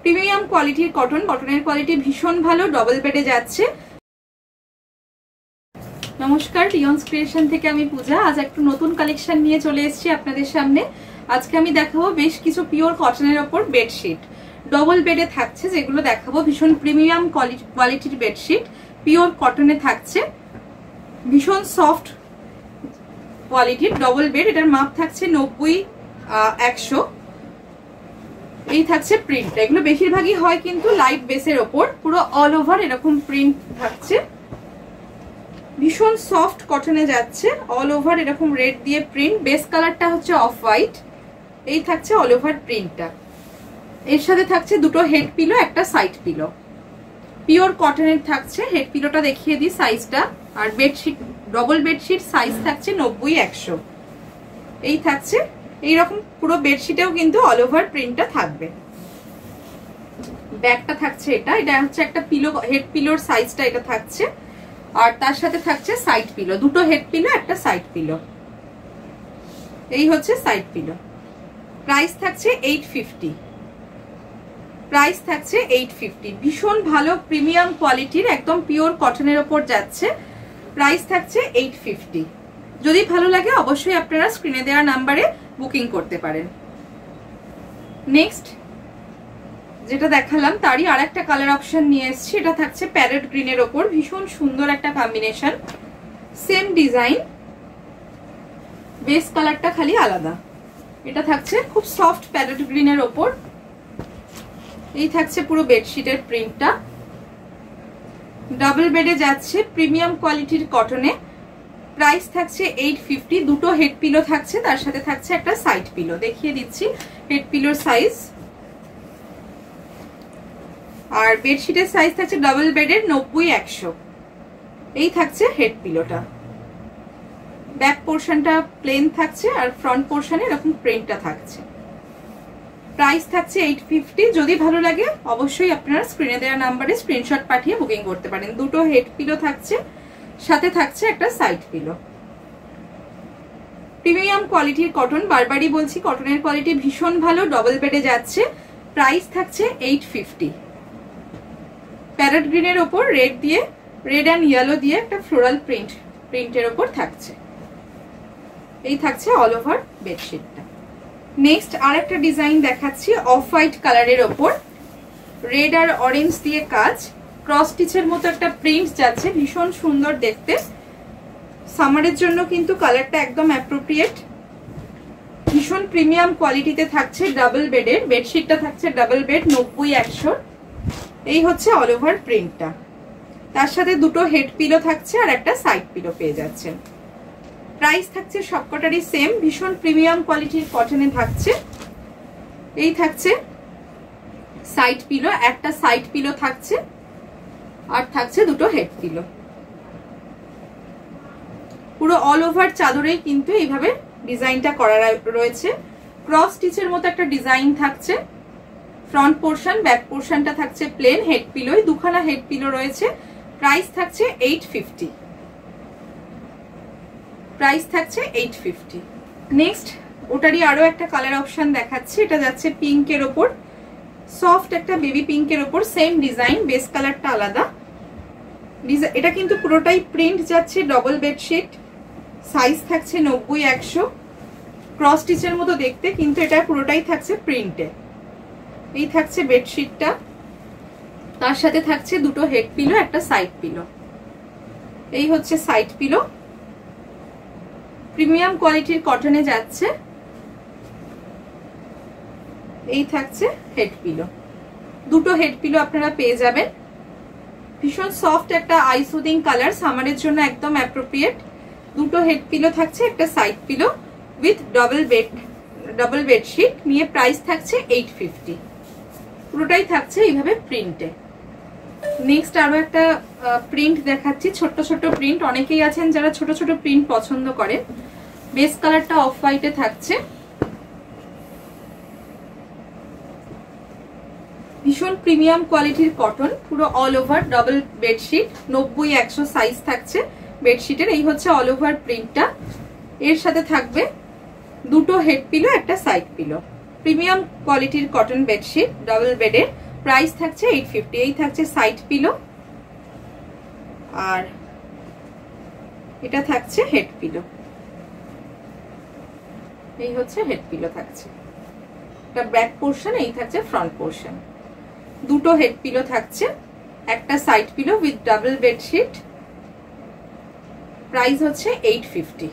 Premium কোয়ালিটির cotton, কটনের quality ভীষণ ভালো, ডবল বেডে যাচ্ছে। নমস্কার, রিয়ন্স ক্রিয়েশন থেকে আমি পূজা। আজ একটু নতুন কালেকশন নিয়ে চলে এসেছি আপনাদের সামনে। আজকে আমি দেখাবো বেশ কিছু পিওর কটনের ওপর বেডশিট, ডবল বেডে থাকছে, যেগুলো দেখাবো ভীষণ প্রিমিয়াম কোয়ালিটির বেডশিট, পিওর কটনে থাকছে, ভীষণ সফট কোয়ালিটির ডবল বেড। এটার মাপ থাকছে 90-100। এই থাকছে প্রিন্ট, এগুলো বেশিরভাগই হয় কিন্তু লাইট বেসের ওপর, পুরো অল ওভার এরকম প্রিন্ট থাকছে, ভীষণ সফট কটনে যাচ্ছে, অল ওভার এরকম রেড দিয়ে প্রিন্ট, বেস কালারটা হচ্ছে অফ হোয়াইট। এই থাকছে অল ওভার প্রিন্টটা। এর সাথে থাকছে দুটো হেড পিলো, একটা সাইড পিলো, পিওর কটনের থাকছে। হেড পিলোটা দেখিয়ে দিই সাইজটা। আর বেডশিট, ডবল বেডশিট সাইজ থাকছে 90-100। এই থাকছে এইরকম পুরো বেডশিটেও কিন্তু অল ওভার প্রিন্টটা থাকবে। ব্যাগটা থাকছে এটা হচ্ছে একটা পিলো, হেড পিলোর সাইজটা এটা থাকছে। আর তার সাথে থাকছে সাইড পিলো, দুটো হেড পিলো একটা সাইড পিলো। এই হচ্ছে সাইড পিলো। প্রাইস থাকছে 850। প্রাইস থাকছে 850। ভীষণ ভালো প্রিমিয়াম কোয়ালিটির একদম পিওর কটনের ওপর যাচ্ছে। প্রাইস থাকছে 850। যদি ভালো লাগে অবশ্যই আপনারা স্ক্রিনে দেওয়া নাম্বারে বুকিং করতে পারেন। নেক্সট যেটা দেখালাম তারই আর একটা কালার অপশন নিয়ে এসেছি। এটা থাকছে প্যারেট গ্রিনের ওপর, ভীষণ সুন্দর একটা কম্বিনেশন, সেম ডিজাইন, বেস কালারটা খালি আলাদা। এটা থাকছে খুব সফট প্যারেট গ্রিনের ওপর। এই থাকছে পুরো বেডশিটের প্রিন্টটা, ডাবল বেডে যাচ্ছে, প্রিমিয়াম কোয়ালিটির কটনে। প্রাইস থাকছে 850। দুটো হেড পিলো থাকছে, তার সাথে থাকছে একটা সাইড পিলো, দেখিয়ে দিচ্ছি হেড পিলোর সাইজ। আর বেডশিটের সাইজ থাকছে ডাবল বেডের 90-100। এই থাকছে হেড পিলোটা। ব্যাক পোর্শনটা প্লেন থাকছে আর ফ্রন্ট পোর্শনে এরকম প্রিন্টটা থাকছে। প্রাইস থাকছে 850। যদি ভালো লাগে অবশ্যই আপনারা স্ক্রিনে দেওয়া নাম্বারে স্ক্রিনশট পাঠিয়ে বুকিং করতে পারেন। দুটো হেড পিলো থাকছে, সাথে থাকছে একটা সাইড পিলো। প্রিমিয়াম কোয়ালিটির কটন, বারবারই বলছি কটনের কোয়ালিটি ভীষণ ভালো, ডবল বেডে যাচ্ছে। প্রাইস থাকছে 850। প্যারেট গ্রিনের ওপর রেড দিয়ে, রেড অ্যান্ড ইয়েলো দিয়ে একটা ফ্লোরাল প্রিন্টের ওপর থাকছে। এই থাকছে অল ওভার বেডশিটটা। নেক্সট আর একটা ডিজাইন দেখাচ্ছি অফ হোয়াইট কালারের ওপর, রেড আর অরেঞ্জ দিয়ে কাজ, ক্রস স্টিচের মতো একটা প্রিন্ট যাচ্ছে, ভীষণ সুন্দর দেখতে। সামারের জন্য কিন্তু কালারটা একদম অ্যাপ্রোপ্রিয়েট। ভীষণ প্রিমিয়াম কোয়ালিটিতে থাকছে, ডাবল বেডের বেডশিটটা থাকছে ডাবল বেড 90-100। এই হচ্ছে অল ওভার প্রিন্টটা। তার সাথে দুটো হেড পিলো থাকছে আর একটা সাইড পিলো পেয়ে যাচ্ছেন। প্রাইস থাকছে সবকটারই সেম, ভীষণ প্রিমিয়াম কোয়ালিটির কটনে থাকছে। এই থাকছে সাইড পিলো, একটা সাইড পিলো থাকছে আর থাকছে দুটো হেড পিলো। পুরো অল ওভার চাদরেই কিন্তু এইভাবে ডিজাইনটা করা রয়েছে। ক্রস স্টিচের মতো একটা ডিজাইন থাকছে। ফ্রন্ট পোর্শন, ব্যাক পোর্শনটা থাকছে প্লেন, হেড পিলোয় দুখানা হেড পিলো রয়েছে। প্রাইস থাকছে 850। প্রাইস থাকছে 850। নেক্সট ওটারই আরো একটা কালার অপশন দেখাচ্ছি। এটা যাচ্ছে পিঙ্কের ওপর, সফট একটা বেবি পিঙ্কের ওপর, সেম ডিজাইন, বেস কালারটা আলাদা। এটা কিন্তু পুরোটাই প্রিন্ট যাচ্ছে, ডবল বেডশিট, সাইজ থাকছে 90-100। ক্রস স্টিচের মতো দেখতে, কিন্তু এটা পুরোটাই থাকছে প্রিন্টে। এই থাকছে বেডশিটটা, তার সাথে থাকছে দুটো হেড পিলো একটা সাইড পিলো। এই হচ্ছে সাইড পিলো, প্রিমিয়াম কোয়ালিটির কটনে যাচ্ছে। এই থাকছে হেড পিলো, দুটো হেড পিলো আপনারা পেয়ে যাবেন। ভীষণ সফট একটা আই সুদিং কালার, সামারের জন্য একদম অ্যাপ্রোপ্রিয়েট। দুটো হেড পিলো থাকছে, একটা side pillow with double bedsheet নিয়ে প্রাইস থাকছে 850। পুরোটাই থাকছে এইভাবে প্রিন্টে। নেক্সট আরো একটা প্রিন্ট দেখাচ্ছি, ছোট ছোট প্রিন্ট। অনেকেই আছেন যারা ছোট ছোট প্রিন্ট পছন্দ করেন। বেস কালারটা অফ হোয়াইটে থাকছে, ভীষণ প্রিমিয়াম কোয়ালিটির কটন, পুরো all over double bedsheet 90-100 size থাকছে বেডশিটের। এই হচ্ছে অল ওভার প্রিন্টটা। এর সাথে থাকবে দুটো হেড পিলো একটা সাইড পিলো। প্রিমিয়াম কোয়ালিটির কটন বেডশিট, ডাবল বেডের প্রাইস থাকছে 850। এই থাকছে সাইড পিলো, আর এটা থাকছে হেড পিলো। এই হচ্ছে হেড পিলো থাকছে, এটা ব্যাক পোর্শন, এই থাকছে ফ্রন্ট পোর্শন। দুটো হেড পিলো থাকছে, একটা side pillow with double bedsheet. Price হচ্ছে 850।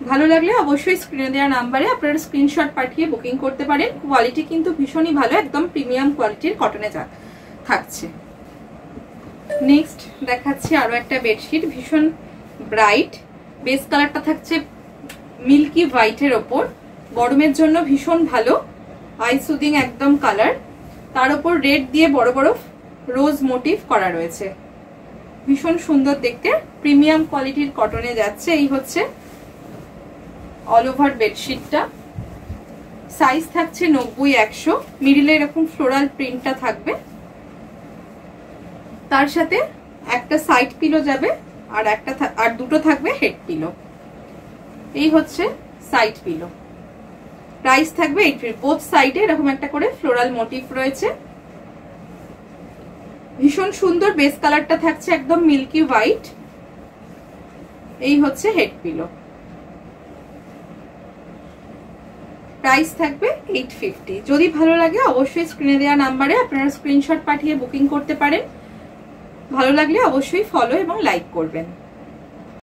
ভালো লাগলে অবশ্যই স্ক্রিনে দেওয়া নাম্বারে আপনারা স্ক্রিনশট পাঠিয়ে বুকিং করতে পারেন। কোয়ালিটি কিন্তু ভীষণই ভালো, একদম প্রিমিয়াম কোয়ালিটির কটনে থাকছে। নেক্সট দেখাচ্ছি আরো একটা বেডশিট, ভীষণ ব্রাইট। বেস কালারটা থাকছে মিল্কি হোয়াইটের ওপর, গরমের জন্য ভীষণ ভালো, আই সুদিং একদম কালার। তার উপর রেড দিয়ে বড় বড় রোজ মোটিভ করা রয়েছে, ভীষণ সুন্দর দেখতে, প্রিমিয়াম কোয়ালিটির কটনে যাচ্ছে। এই হচ্ছে অল ওভার বেডশিটটা। সাইজ থাকছে 90-100, মিডিলে এরকম ফ্লোরাল প্রিন্টটা থাকবে, তার সাথে একটা সাইড পিলো যাবে আর দুটো থাকবে হেড পিলো। এই হচ্ছে সাইড পিলো, প্রাইস থাকবে 850। বোথ সাইডে এরকম একটা করে ফ্লোরাল মোটিভ রয়েছে, ভীষণ সুন্দর। বেস কালারটা থাকছে একদম মিল্কি হোয়াইট। এই হচ্ছে হেড পিলো, প্রাইস থাকবে 850। যদি ভালো লাগে অবশ্যই স্ক্রিনে দেওয়া নাম্বারে আপনারা স্ক্রিনশট পাঠিয়ে বুকিং করতে পারেন। ভালো লাগলে অবশ্যই ফলো এবং লাইক করবেন।